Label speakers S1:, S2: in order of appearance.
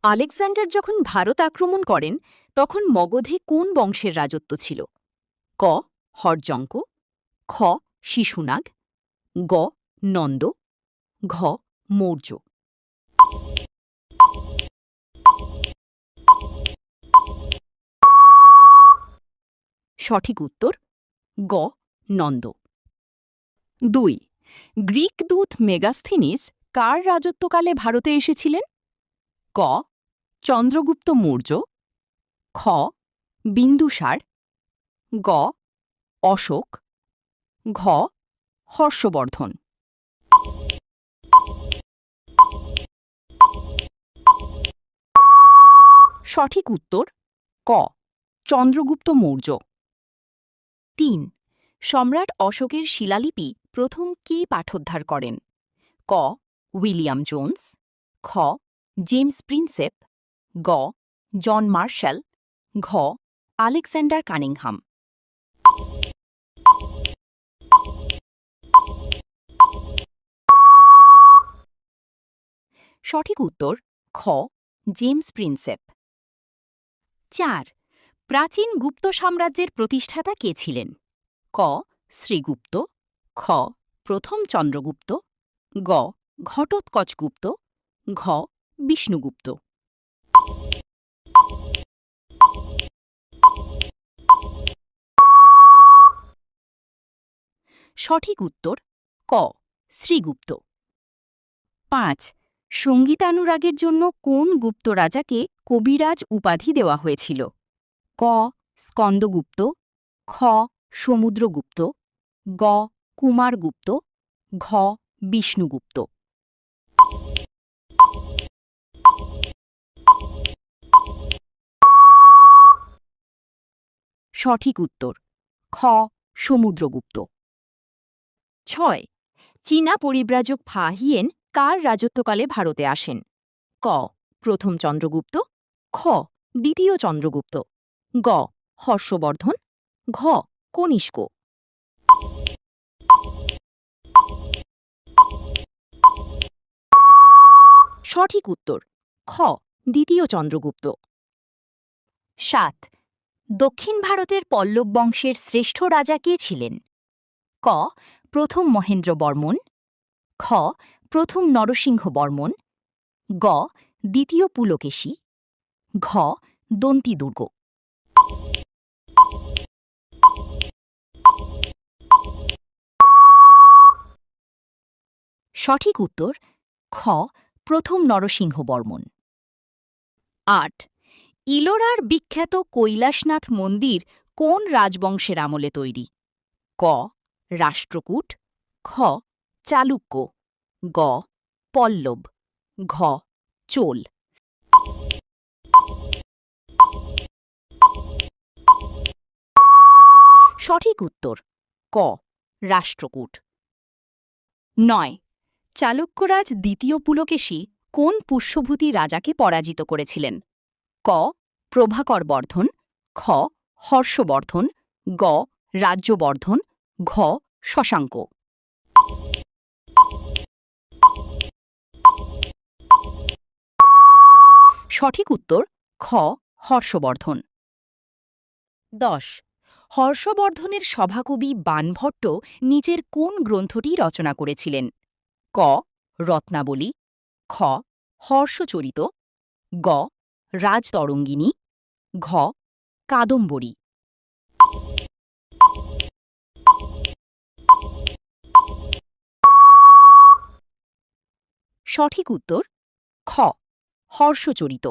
S1: Alexander যখন ভারত আক্রমণ করেন তখন মগধে কোন বংশের রাজত্ব ছিল? ক. হর্যঙ্ক, খ. শিশুনাগ, গ. নন্দ, ঘ. মৌর্য। সঠিক উত্তর গ. নন্দ। ২. গ্রিক দূত মেগাস্থিনিস কার রাজত্বকালে ভারতে এসেছিলেন? ক. চন্দ্রগুপ্ত মৌর্য, খ. বিন্দুসার, গ. অশোক, ঘ. হর্ষবর্ধন। সঠিক উত্তর ক. চন্দ্রগুপ্ত মৌর্য। ৩. সম্রাট অশোকের শিলালিপি প্রথম কে পাঠোদ্ধার করেন? ক. উইলিয়াম জোন্স, খ. জেমস প্রিন্সেপ, গ. জন মার্শাল, ঘ. Alexander Cunningham. সঠিক উত্তর খ. James Prinsep. ৪. প্রাচীন গুপ্ত সাম্রাজ্যের প্রতিষ্ঠাতা কে ছিলেন? ক. শ্রীগুপ্ত, খ. প্রথম চন্দ্রগুপ্ত, গ. ঘটোৎকচগুপ্ত, ঘ. বিষ্ণুগুপ্ত। সঠিক উত্তর ক. শ্রীগুপ্ত। ৫. সঙ্গীতানুরাগের জন্য কোন গুপ্ত রাজাকে কবিরাজ উপাধি দেওয়া হয়েছিল? ক. স্কন্দগুপ্ত, খ. সমুদ্রগুপ্ত, গ. কুমারগুপ্ত, ঘ. বিষ্ণুগুপ্ত। সঠিক উত্তর খ. সমুদ্রগুপ্ত। ৬. চীনা পরিব্রাজক ফা হিয়েন কার রাজত্বকালে ভারতে আসেন? ক. প্রথম চন্দ্রগুপ্ত, খ. দ্বিতীয় চন্দ্রগুপ্ত, গ. হর্ষবর্ধন, ঘ. কনিষ্ক। সঠিক উত্তর খ. দ্বিতীয় চন্দ্রগুপ্ত। ৭. দক্ষিণ ভারতের পল্লব বংশের শ্রেষ্ঠ রাজা কে ছিলেন? ক. প্রথম মহেন্দ্র বর্মন, খ. প্রথম নরসিংহ বর্মন, গ. দ্বিতীয় পুলকেশী, ঘ. দন্তিদুর্গ। সঠিক উত্তর খ. প্রথম নরসিংহ বর্মন। ৮. ইলোরার বিখ্যাত কৈলাসনাথ মন্দির কোন রাজবংশের আমলে তৈরি? ক. রাষ্ট্রকূট, খ. চালুক্য, গ. পল্লব, ঘ. চোল। সঠিক উত্তর ক. রাষ্ট্রকূট। ৯. চালুক্যরাজ দ্বিতীয় পুলকেশী কোন পুষ্যভূতি রাজাকে পরাজিত করেছিলেন? ক. প্রভাকর বর্ধন, খ. হর্ষবর্ধন, গ. রাজ্যবর্ধন, ঘ. শশাঙ্ক। সঠিক উত্তর খ. হর্ষবর্ধন। ১০. হর্ষবর্ধনের সভাকবি বাণভট্ট নিচের কোন গ্রন্থটি রচনা করেছিলেন? ক. রত্নাবলী, খ. হর্ষচরিত, গ. রাজতরঙ্গিনী, ঘ. কাদম্বরী। সঠিক উত্তর খ. হর্ষচরিত।